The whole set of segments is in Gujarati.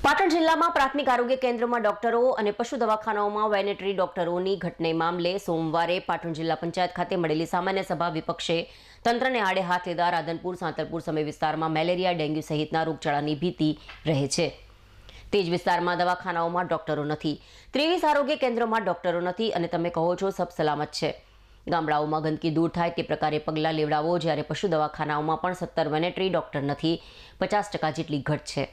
પાટણ જિલ્લામાં પ્રાથમિક આરોગ્ય કેન્દ્રમાં ડોક્ટરો અને પશુ દવાખાનાઓમાં વેટરનરી ડોક્ટરોની ઘટને મામલે સોમવારે પાટણ જિલ્લા પંચાયત ખાતે મળેલી સામાન્ય સભા વિપક્ષે તંત્રને આડે હાથ લીધા રાધનપુર સાંતલપુર સમય વિસ્તારમાં મેલેરિયા ડેન્ગ્યુ સહિતના રોગચાળાની ભીતિ રહે છે। તે જ વિસ્તારમાં દવાખાનાઓમાં ડોક્ટરો નથી, 23 આરોગ્ય કેન્દ્રોમાં ડોક્ટરો નથી અને તમે કહો છો સબ સલામત છે। ગામડાઓમાં ગંદકી દૂર થાય તે પ્રકારે પગલાં લેવડાવો, જ્યારે પશુ દવાખાનાઓમાં પણ 17 વેટરનરી ડોક્ટર નથી, 50% જેટલી ઘટ છે।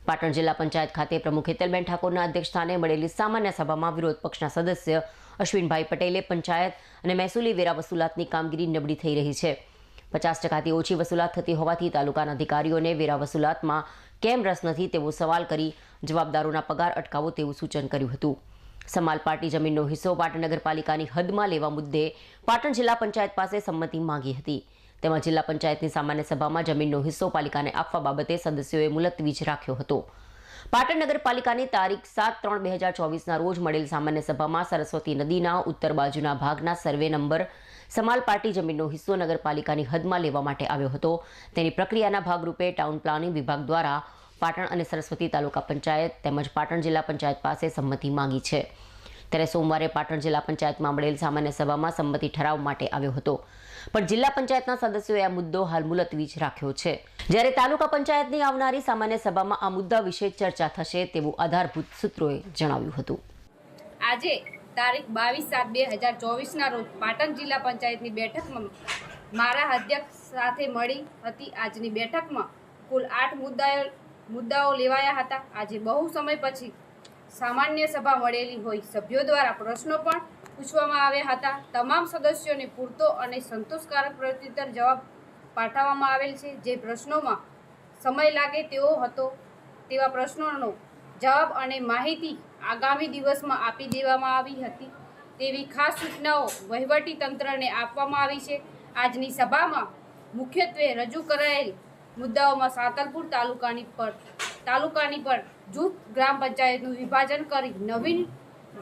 પાટણ જિલ્લા પંચાયત ખાતે પ્રમુખ હેતલબેન ઠાકોરના અધ્યક્ષસ્થાને મળેલી સામાન્ય સભામાં વિરોધ પક્ષના સદસ્ય અશ્વિનભાઈ પટેલે પંચાયત અને મહેસૂલી વેરા વસૂલાતની કામગીરી નબળી થઈ રહી છે। 50%થી ઓછી વસૂલાત થતી હોવાથી તાલુકાના અધિકારીઓને વેરા વસૂલાતમાં કેમ રસ નથી તેવો સવાલ કરી જવાબદારોના પગાર અટકાવો તેવું સૂચન કર્યું હતું। સમાલ પાર્ટી જમીનનો હિસ્સો પાટણ નગરપાલિકાની હદમાં લેવા મુદ્દે પાટણ જિલ્લા પંચાયત પાસે સંમતિ માંગી હતી। તેમાં જિલ્લા પંચાયતની સામાન્ય સભામાં જમીનનો હિસ્સો પાલિકાને આપવા બાબતે સદસ્યોએ મુલતવી જ રાખ્યો હતો। પાટણ નગરપાલિકાની તારીખ 7/3/2024ના રોજ મળેલ સામાન્ય સભામાં સરસ્વતી નદીના ઉત્તર બાજુના ભાગના સર્વે નંબર સમાલ પાર્ટી જમીનનો હિસ્સો નગરપાલિકાની હદમાં લેવા માટે આવ્યો હતો। તેની પ્રક્રિયાના ભાગરૂપે ટાઉન પ્લાનિંગ વિભાગ દ્વારા પાટણ અને સરસ્વતી તાલુકા પંચાયત તેમજ પાટણ જિલ્લા પંચાયત પાસે સંમતિ માંગી છે। ત્યારે સોમવારે પાટણ જિલ્લા પંચાયતમાં મળેલ સામાન્ય સભામાં સંમતિ ઠરાવ માટે આવ્યો હતો, પણ જિલ્લા પંચાયતના સદસ્યોએ આ મુદ્દો હાલ મુલતવી જ રાખ્યો છે। જ્યારે તાલુકા પંચાયતની આવનારી સામાન્ય સભામાં આ મુદ્દા વિશે ચર્ચા થશે તેવું આધારભૂત સૂત્રોએ જણાવ્યું હતું। આજે તારીખ 22/7/2024ના રોજ પાટણ જિલ્લા પંચાયતની બેઠકમાં મારા અધ્યક્ષ સાથે મળી હતી। આજની બેઠકમાં કુલ 8 મુદ્દાઓ લેવાયા હતા। આજે બહુ સમય પછી સામાન્ય સભા મળેલી હોય સભ્યો દ્વારા પ્રશ્નો પણ પૂછવામાં આવ્યા હતા। તમામ સદસ્યોને પૂરતો અને સંતોષકારક પ્રત્યુત્તર જવાબ પાઠવવામાં આવેલ છે। જે પ્રશ્નોમાં સમય લાગે તેવો હતો તેવા પ્રશ્નોનો જવાબ અને માહિતી આગામી દિવસમાં આપી દેવામાં આવી હતી તેવી ખાસ સૂચનાઓ વહીવટી તંત્રને આપવામાં આવી છે। આજની સભામાં મુખ્યત્વે રજૂ કરાયેલ મુદ્દાઓમાં સાંતલપુર તાલુકાની પર જૂથ ગ્રામ પંચાયતનું વિભાજન કરી નવીન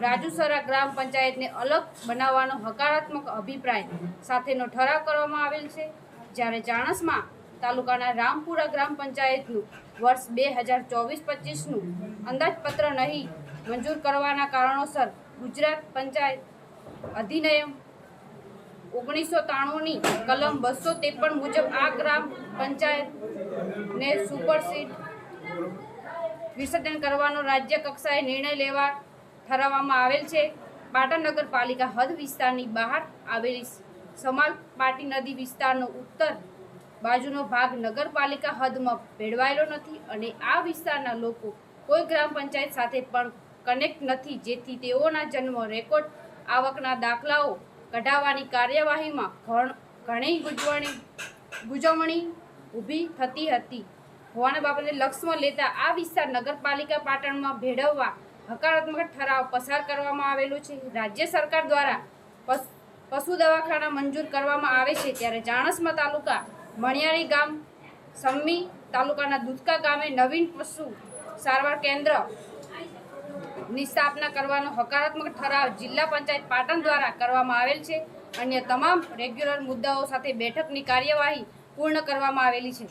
રાજુસરા ગ્રામ પંચાયતને અલગ બનાવવાનો હકારાત્મક અભિપ્રાય સાથેનો ઠરાવ કરવામાં આવેલ છે। જ્યારે ચાણસ્મા તાલુકાના રામપુરા ગ્રામ પંચાયતનું વર્ષ 2024-25નું અંદાજપત્ર નહીં મંજૂર કરવાના કારણોસર ગુજરાત પંચાયત અધિનિયમ 1993ની કલમ 253 મુજબ આ ગ્રામ પંચાયતને સુપરસીડ વિસર્જન કરવાનો રાજ્ય કક્ષાએ નિર્ણય લેવા ઠરાવવામાં આવેલ છે। પાટણ નગરપાલિકા હદ વિસ્તારની બહાર આવેલી સમાલ પાટી નદી વિસ્તારનો ઉત્તર બાજુનો ભાગ નગરપાલિકા હદમાં ભેળવાયેલો નથી અને આ વિસ્તારના લોકો કોઈ ગ્રામ પંચાયત સાથે પણ કનેક્ટ નથી, જેથી તેઓના જન્મ રેકોર્ડ આવકના દાખલાઓ કઢાવવાની કાર્યવાહીમાં ઘણી ગૂંચવણી ઊભી થતી હતી હોવાના બાબતને લક્ષ્યમાં લેતા આ વિસ્તાર નગરપાલિકા પાટણમાં ભેળવવા હકારાત્મક ઠરાવ પસાર કરવામાં આવેલો છે। રાજ્ય સરકાર દ્વારા પશુ દવાખાના મંજૂર કરવામાં આવે છે, ત્યારે ચાણસ્મા તાલુકા મણિયારી ગામ સમ્મી તાલુકાના દુધકા ગામે નવીન પશુ સારવાર કેન્દ્રની સ્થાપના કરવાનો હકારાત્મક ઠરાવ જિલ્લા પંચાયત પાટણ દ્વારા કરવામાં આવેલ છે। અન્ય તમામ રેગ્યુલર મુદ્દાઓ સાથે બેઠકની કાર્યવાહી પૂર્ણ કરવામાં આવેલી છે।